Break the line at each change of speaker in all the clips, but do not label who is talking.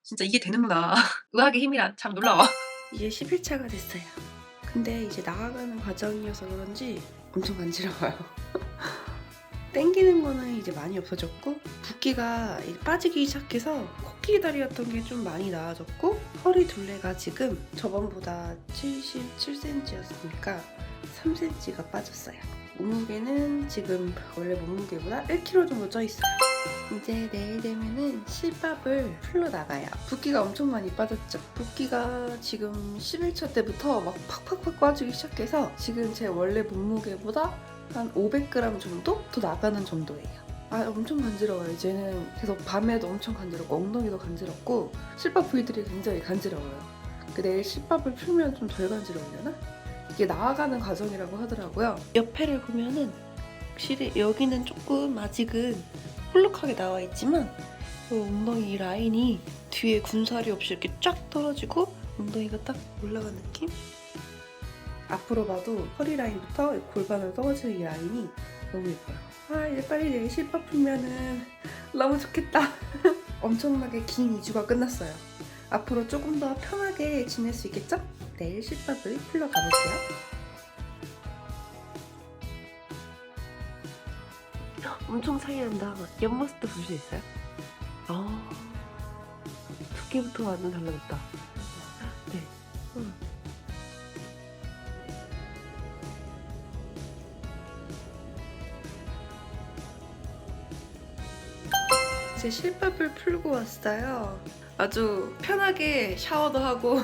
진짜 이게 되는구나. 의학의 힘이란 참 놀라워.
이제 10일차가 됐어요. 근데 이제 나아가는 과정이어서 그런지 엄청 간지러워요. 땡기는 거는 이제 많이 없어졌고 붓기가 이제 빠지기 시작해서 코끼리 다리였던 게 좀 많이 나아졌고 허리 둘레가 지금 저번보다 77cm였으니까 3cm가 빠졌어요. 몸무게는 지금 원래 몸무게보다 1kg 정도 쪄 있어요. 이제 내일 되면은 실밥을 풀러 나가요. 붓기가 엄청 많이 빠졌죠. 붓기가 지금 11차 때부터 막 팍팍팍 빠지기 시작해서 지금 제 원래 몸무게보다 한 500g 정도 더 나가는 정도예요. 아, 엄청 간지러워요. 이제는 계속 밤에도 엄청 간지럽고 엉덩이도 간지럽고 실밥 부위들이 굉장히 간지러워요. 내일 실밥을 풀면 좀 덜 간지러우려나? 이게 나아가는 과정이라고 하더라고요. 옆에를 보면은 확실히 여기는 조금 아직은 홀룩하게 나와 있지만 엉덩이 라인이 뒤에 군살이 없이 이렇게 쫙 떨어지고 엉덩이가 딱 올라간 느낌? 앞으로 봐도 허리 라인부터 골반으로 떨어지는 이 라인이 너무 예뻐요. 아, 이제 빨리 내일 실밥 풀면은 너무 좋겠다. 엄청나게 긴 2주가 끝났어요. 앞으로 조금 더 편하게 지낼 수 있겠죠? 내일 실밥을 풀러 가볼게요. 엄청 차이 난다. 옆모습도 볼 수 있어요? 두께부터 완전 달라졌다. 네. 이제 실밥을 풀고 왔어요. 아주 편하게 샤워도 하고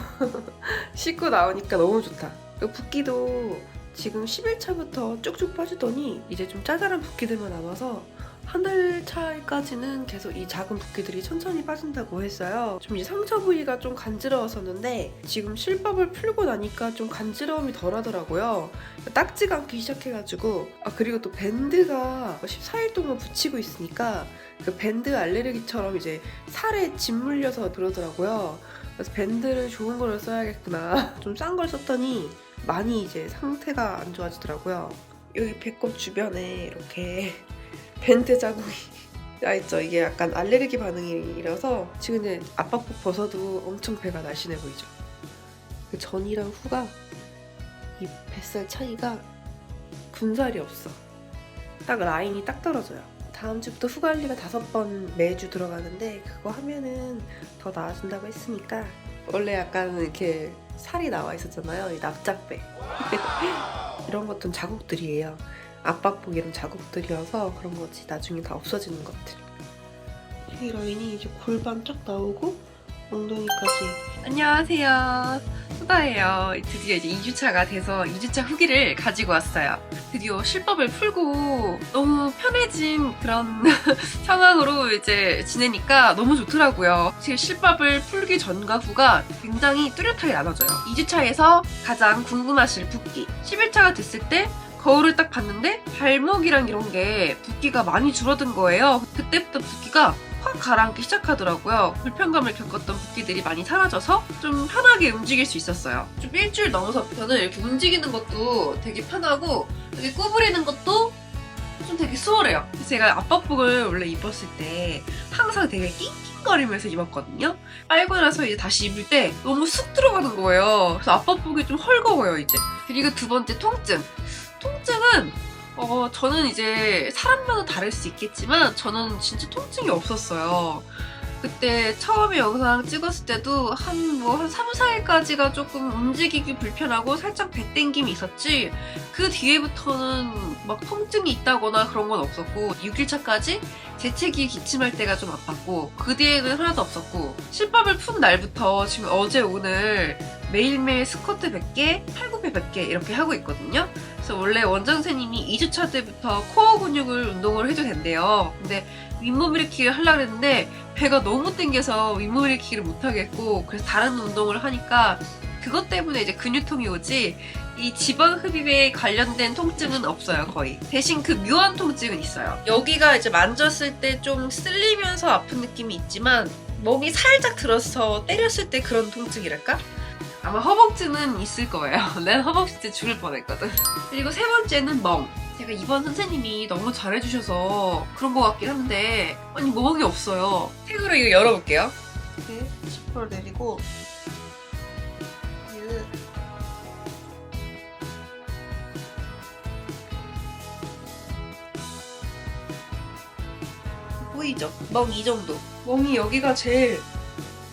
씻고 나오니까 너무 좋다. 붓기도 지금 11차부터 쭉쭉 빠지더니 이제 좀 짜잘한 붓기들만 남아서 한 달 차까지는 계속 이 작은 붓기들이 천천히 빠진다고 했어요. 좀 이제 상처 부위가 좀 간지러웠었는데 지금 실밥을 풀고 나니까 좀 간지러움이 덜 하더라고요. 딱지가 않기 시작해가지고 그리고 또 밴드가 14일 동안 붙이고 있으니까 그 밴드 알레르기처럼 이제 살에 짓물려서 그러더라고요. 그래서 밴드를 좋은 걸 써야겠구나. 좀 싼 걸 썼더니 많이 이제 상태가 안 좋아지더라고요. 여기 배꼽 주변에 이렇게 밴드 자국이 나있죠. 이게 약간 알레르기 반응이라서 지금 이제 압박복 벗어도 엄청 배가 날씬해 보이죠. 그 전이랑 후가 이 뱃살 차이가 군살이 없어. 딱 라인이 딱 떨어져요. 다음 주부터 후 관리가 5번 매주 들어가는데 그거 하면은 더 나아진다고 했으니까 원래 약간 이렇게 살이 나와 있었잖아요. 이 납작배. 이런 것들은 자국들이에요. 압박복 이런 자국들이어서 그런 거지 나중에 다 없어지는 것들. 이 라인이 이제 골반 쫙 나오고 엉덩이까지.
안녕하세요. 수다예요. 드디어 이제 2주차가 돼서 2주차 후기를 가지고 왔어요. 드디어 실밥을 풀고 너무 편해진 그런 상황으로 이제 지내니까 너무 좋더라고요. 사실 실밥을 풀기 전과 후가 굉장히 뚜렷하게 나눠져요. 2주차에서 가장 궁금하실 붓기. 11차가 됐을 때 거울을 딱 봤는데 발목이랑 이런 게 붓기가 많이 줄어든 거예요. 그때부터 붓기가 확 가라앉기 시작하더라고요. 불편감을 겪었던 붓기들이 많이 사라져서 좀 편하게 움직일 수 있었어요. 좀 일주일 넘어서부터는 이렇게 움직이는 것도 되게 편하고 이렇게 구부리는 것도 좀 되게 수월해요. 제가 압박복을 원래 입었을 때 항상 되게 낑낑거리면서 입었거든요. 빨고 나서 이제 다시 입을 때 너무 쑥 들어가는 거예요. 그래서 압박복이 좀 헐거워요, 이제. 그리고 두 번째 통증은 저는 이제 사람마다 다를 수 있겠지만 저는 진짜 통증이 없었어요. 그때 처음에 영상 찍었을 때도 한 3, 4일까지가 조금 움직이기 불편하고 살짝 배 땡김이 있었지 그 뒤에부터는 막 통증이 있다거나 그런 건 없었고 6일차까지 재채기 기침할 때가 좀 아팠고 그 뒤에는 하나도 없었고 실밥을 푼 날부터 지금 어제 오늘 매일매일 스쿼트 100개, 팔굽혀 100개 이렇게 하고 있거든요. 그래서 원래 원장 선생님이 2주차 때부터 코어 근육을 운동을 해도 된대요. 근데 윗몸 일으키기를 하려고 했는데 배가 너무 땡겨서 윗몸 일으키기를 못하겠고 그래서 다른 운동을 하니까 그것 때문에 이제 근육통이 오지 이 지방 흡입에 관련된 통증은 없어요, 거의. 대신 그 묘한 통증은 있어요. 여기가 이제 만졌을 때 좀 쓸리면서 아픈 느낌이 있지만 몸이 살짝 들어서 때렸을 때 그런 통증이랄까? 아마 허벅지는 있을 거예요. 난 허벅지 때 죽을 뻔했거든. 그리고 세 번째는 멍. 제가 이번 선생님이 너무 잘해주셔서 그런 것 같긴 한데 아니 멍이 없어요. 택으로 이거 열어볼게요. 네. 지퍼를 내리고 보이죠? 멍 이 정도. 멍이 여기가 제일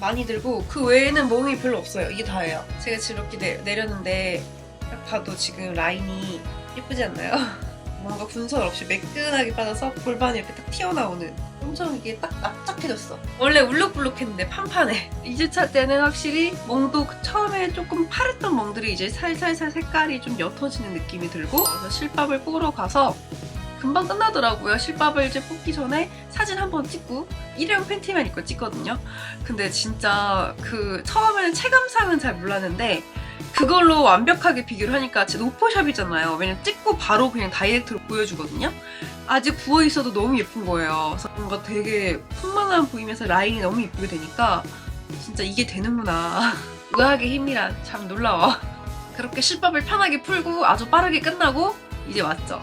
많이 들고 그 외에는 멍이 별로 없어요. 이게 다예요. 제가 지금 이렇게 내렸는데 딱 봐도 지금 라인이 예쁘지 않나요? 뭔가 분설 없이 매끈하게 빠져서 골반이 이렇게 딱 튀어나오는 엄청 이게 딱 납작해졌어. 원래 울룩불룩했는데 판판해. 2주차 때는 확실히 멍도 처음에 조금 파랬던 멍들이 이제 살살살 색깔이 좀 옅어지는 느낌이 들고 그래서 실밥을 뽑으러 가서 금방 끝나더라고요. 실밥을 이제 뽑기 전에 사진 한번 찍고 일회용 팬티만 입고 찍거든요. 근데 진짜 그 처음에는 체감상은 잘 몰랐는데 그걸로 완벽하게 비교를 하니까 제 노포샵이잖아요. 왜냐면 찍고 바로 그냥 다이렉트로 보여주거든요. 아직 부어있어도 너무 예쁜 거예요. 그래서 뭔가 되게 풍만한 보이면서 라인이 너무 예쁘게 되니까 진짜 이게 되는구나. 의학의 힘이란 참 놀라워. 그렇게 실밥을 편하게 풀고 아주 빠르게 끝나고 이제 왔죠.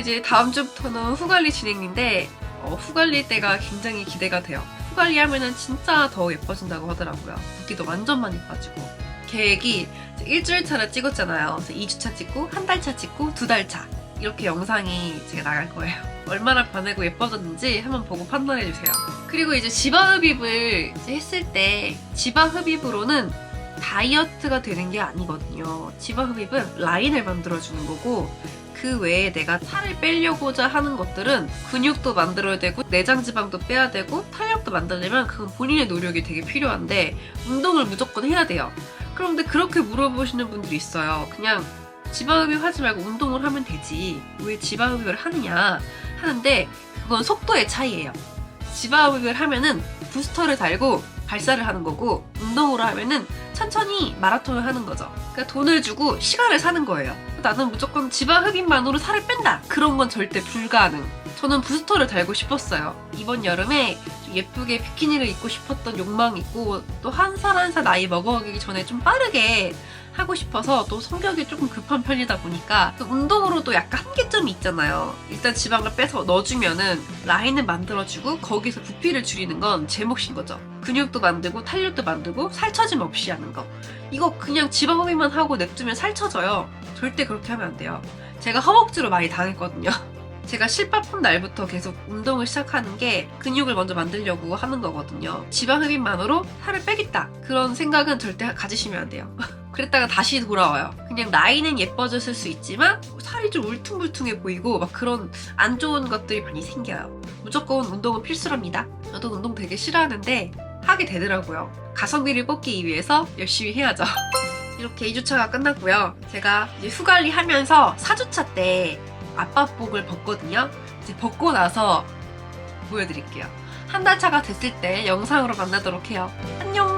이제 다음 주부터는 후관리 진행인데 후관리 때가 굉장히 기대가 돼요. 후관리 하면은 진짜 더 예뻐진다고 하더라고요. 붓기도 완전 많이 빠지고. 계획이 일주일 차를 찍었잖아요. 그래서 2주차 찍고 한 달 차 찍고 2달 차 이렇게 영상이 제가 나갈 거예요. 얼마나 변하고 예뻐졌는지 한번 보고 판단해주세요. 그리고 이제 지방 흡입을 이제 했을 때 지방 흡입으로는 다이어트가 되는 게 아니거든요. 지방 흡입은 라인을 만들어주는 거고 그 외에 내가 살을 빼려고자 하는 것들은 근육도 만들어야 되고 내장 지방도 빼야 되고 탄력도 만들려면 그건 본인의 노력이 되게 필요한데 운동을 무조건 해야 돼요. 그런데 그렇게 물어보시는 분들이 있어요. 그냥 지방흡입 하지 말고 운동을 하면 되지 왜 지방흡입을 하느냐 하는데 그건 속도의 차이예요. 지방흡입을 하면은 부스터를 달고 발사를 하는 거고 운동으로 하면은 천천히 마라톤을 하는 거죠. 그러니까 돈을 주고 시간을 사는 거예요. 나는 무조건 지방흡입만으로 살을 뺀다 그런 건 절대 불가능. 저는 부스터를 달고 싶었어요. 이번 여름에 예쁘게 비키니를 입고 싶었던 욕망이 있고 또 한 살 한 살 나이 먹어가기 전에 좀 빠르게 하고 싶어서 또 성격이 조금 급한 편이다 보니까 또 운동으로도 약간 한계점이 있잖아요. 일단 지방을 빼서 넣어주면은 라인을 만들어주고 거기서 부피를 줄이는 건 제 몫인 거죠. 근육도 만들고 탄력도 만들고 살처짐 없이 하는 거. 이거 그냥 지방 흡입만 하고 냅두면 살처져요. 절대 그렇게 하면 안 돼요. 제가 허벅지로 많이 당했거든요. 제가 실밥 푼 날부터 계속 운동을 시작하는 게 근육을 먼저 만들려고 하는 거거든요. 지방 흡입만으로 살을 빼겠다 그런 생각은 절대 가지시면 안 돼요. 그랬다가 다시 돌아와요. 그냥 라인은 예뻐졌을 수 있지만 살이 좀 울퉁불퉁해 보이고 막 그런 안 좋은 것들이 많이 생겨요. 무조건 운동은 필수랍니다. 저도 운동 되게 싫어하는데 하게 되더라고요. 가성비를 뽑기 위해서 열심히 해야죠. 이렇게 2주차가 끝났고요. 제가 이제 후관리 하면서 4주차 때 아빠복을 벗거든요. 이제 벗고 나서 보여드릴게요. 한 달 차가 됐을 때 영상으로 만나도록 해요. 안녕!